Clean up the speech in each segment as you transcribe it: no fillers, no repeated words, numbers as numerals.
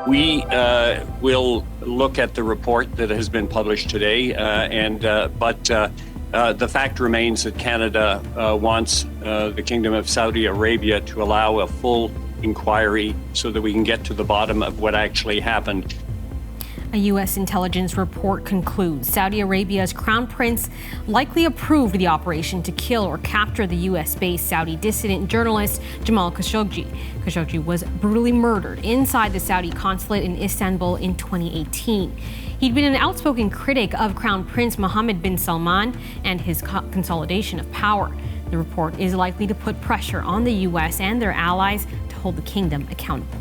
We will look at the report that has been published today, but the fact remains that Canada wants the Kingdom of Saudi Arabia to allow a full inquiry so that we can get to the bottom of what actually happened. A U.S. intelligence report concludes Saudi Arabia's crown prince likely approved the operation to kill or capture the U.S.-based Saudi dissident journalist Jamal Khashoggi. Khashoggi was brutally murdered inside the Saudi consulate in Istanbul in 2018. He'd been an outspoken critic of Crown Prince Mohammed bin Salman and his consolidation of power. The report is likely to put pressure on the U.S. and their allies to hold the kingdom accountable.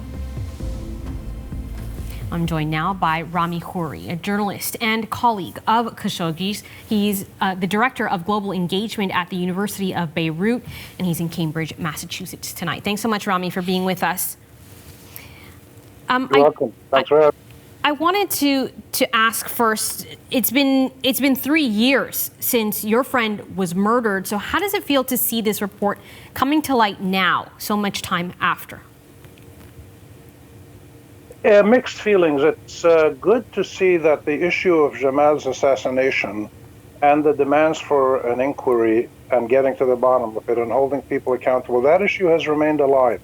I'm joined now by Rami Khouri, a journalist and colleague of Khashoggi's. He's the director of global engagement at the University of Beirut, and he's in Cambridge, Massachusetts tonight. Thanks so much, Rami, for being with us. You're welcome. Thanks for having me. I wanted to ask first. It's been 3 years since your friend was murdered. So how does it feel to see this report coming to light now, so much time after? Mixed feelings. It's good to see that the issue of Jamal's assassination and the demands for an inquiry and getting to the bottom of it and holding people accountable, that issue has remained alive,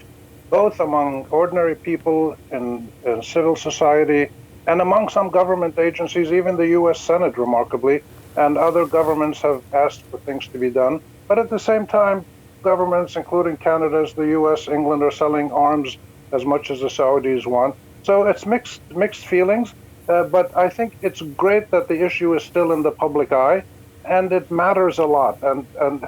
both among ordinary people in civil society and among some government agencies, even the U.S. Senate, remarkably, and other governments have asked for things to be done. But at the same time, governments, including Canada's, the U.S., England, are selling arms as much as the Saudis want. So it's mixed feelings, but I think it's great that the issue is still in the public eye, and it matters a lot. And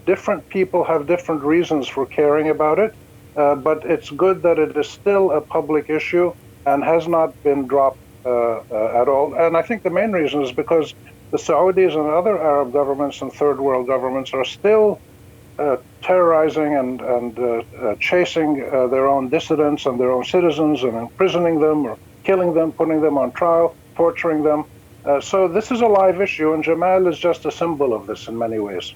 different people have different reasons for caring about it, but it's good that it is still a public issue and has not been dropped at all. And I think the main reason is because the Saudis and other Arab governments and third world governments are still terrorizing and chasing their own dissidents and their own citizens and imprisoning them or killing them, putting them on trial, torturing them. So this is a live issue, and Jamal is just a symbol of this in many ways.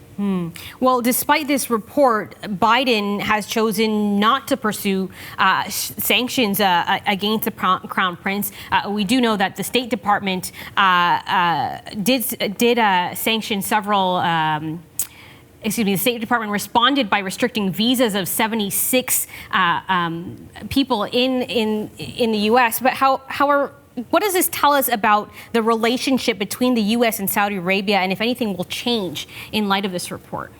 Well, despite this report, Biden has chosen not to pursue sanctions against the Crown Prince. We do know that the State Department did sanction several. The State Department responded by restricting visas of 76 people in the U.S. But what does this tell us about the relationship between the U.S. and Saudi Arabia, and if anything will change in light of this report?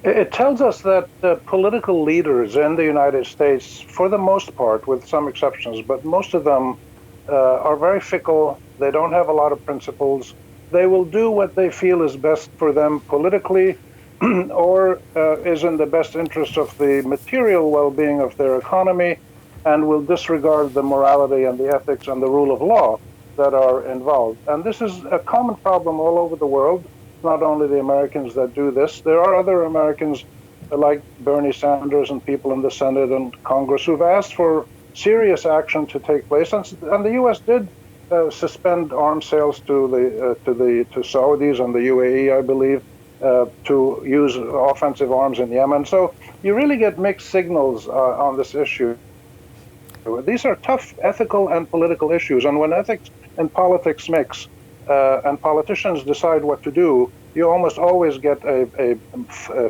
It tells us that political leaders in the United States, for the most part, with some exceptions, but most of them are very fickle. They don't have a lot of principles. They will do what they feel is best for them politically or is in the best interest of the material well-being of their economy, and will disregard the morality and the ethics and the rule of law that are involved. And this is a common problem all over the world. It's not only the Americans that do this. There are other Americans like Bernie Sanders and people in the Senate and Congress who've asked for serious action to take place. And the U.S. did suspend arms sales to Saudis and the UAE, I believe, to use offensive arms in Yemen. So you really get mixed signals on this issue. These are tough ethical and political issues, and when ethics and politics mix, and politicians decide what to do, you almost always get a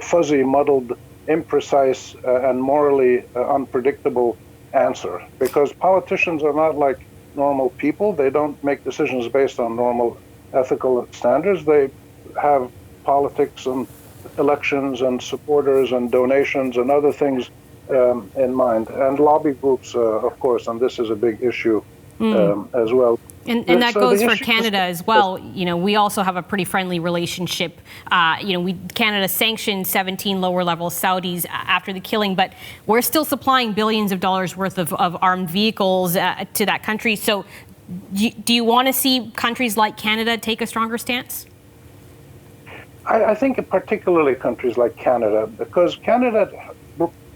fuzzy, muddled, imprecise, and morally unpredictable answer. Because politicians are not like normal people. They don't make decisions based on normal ethical standards. They have politics and elections and supporters and donations and other things in mind, and lobby groups, of course, and this is a big issue as well. And that goes for Canada as well. You know, we also have a pretty friendly relationship. Canada sanctioned 17 lower-level Saudis after the killing, but we're still supplying billions of dollars worth of armed vehicles to that country. So do you want to see countries like Canada take a stronger stance? I think particularly countries like Canada, because Canada,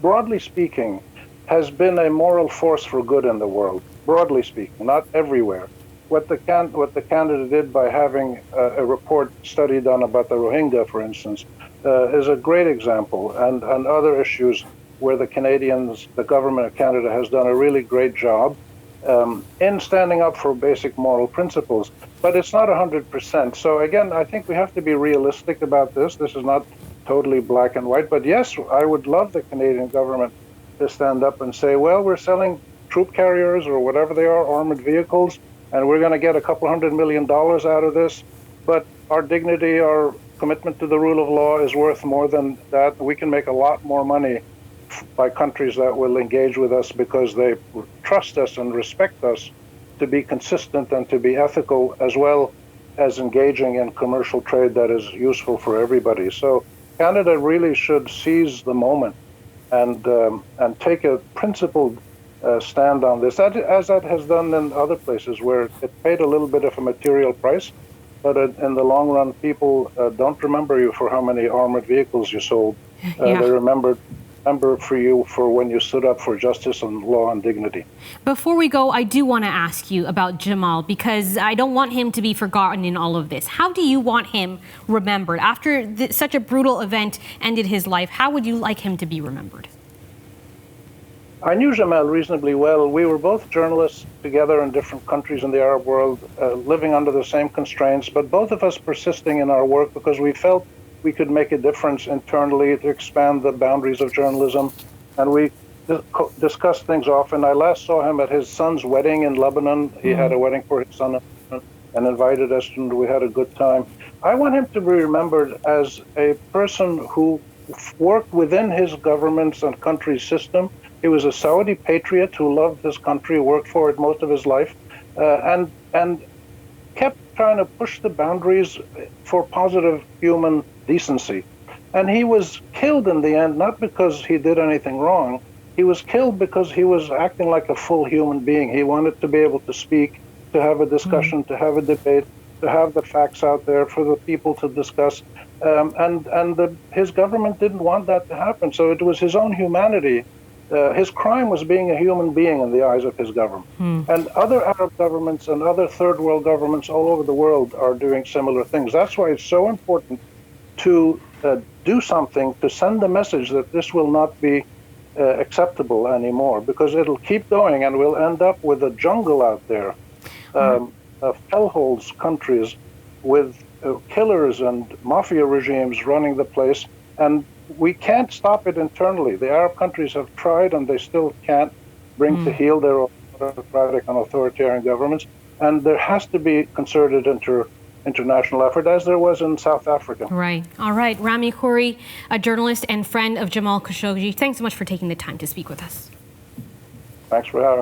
broadly speaking, has been a moral force for good in the world, broadly speaking, not everywhere. What the Canada did by having a report study done about the Rohingya, for instance, is a great example, and other issues where the government of Canada has done a really great job in standing up for basic moral principles. But it's not 100%. So again, I think we have to be realistic about this. This is not totally black and white. But yes, I would love the Canadian government to stand up and say, well, we're selling troop carriers or whatever they are, armored vehicles, and we're going to get a couple $100 million out of this. But our dignity, our commitment to the rule of law is worth more than that. We can make a lot more money by countries that will engage with us because they trust us and respect us to be consistent and to be ethical, as well as engaging in commercial trade that is useful for everybody. So Canada really should seize the moment and take a principled stand on this, as that has done in other places where it paid a little bit of a material price, but in the long run, people don't remember you for how many armored vehicles you sold. They remember for you for when you stood up for justice and law and dignity. Before we go, I do want to ask you about Jamal, because I don't want him to be forgotten in all of this. How do you want him remembered? After such a brutal event ended his life, how would you like him to be remembered? I knew Jamal reasonably well. We were both journalists together in different countries in the Arab world, living under the same constraints, but both of us persisting in our work because we felt we could make a difference internally to expand the boundaries of journalism. And we discussed things often. I last saw him at his son's wedding in Lebanon. He had a wedding for his son and invited us, and we had a good time. I want him to be remembered as a person who worked within his government's and country's system. He was a Saudi patriot who loved his country, worked for it most of his life, and kept trying to push the boundaries for positive human decency. And he was killed in the end, not because he did anything wrong. He was killed because he was acting like a full human being. He wanted to be able to speak, to have a discussion, to have a debate, to have the facts out there for the people to discuss. His government didn't want that to happen. So it was his own humanity. His crime was being a human being in the eyes of his government. And other Arab governments and other third world governments all over the world are doing similar things. That's why it's so important to do something to send the message that this will not be acceptable anymore, because it'll keep going and we'll end up with a jungle out there of hellholes countries with killers and mafia regimes running the place. And we can't stop it internally. The Arab countries have tried, and they still can't bring to heel their autocratic and authoritarian governments. And there has to be concerted international effort, as there was in South Africa. Right. All right. Rami Khouri, a journalist and friend of Jamal Khashoggi, thanks so much for taking the time to speak with us. Thanks for having me.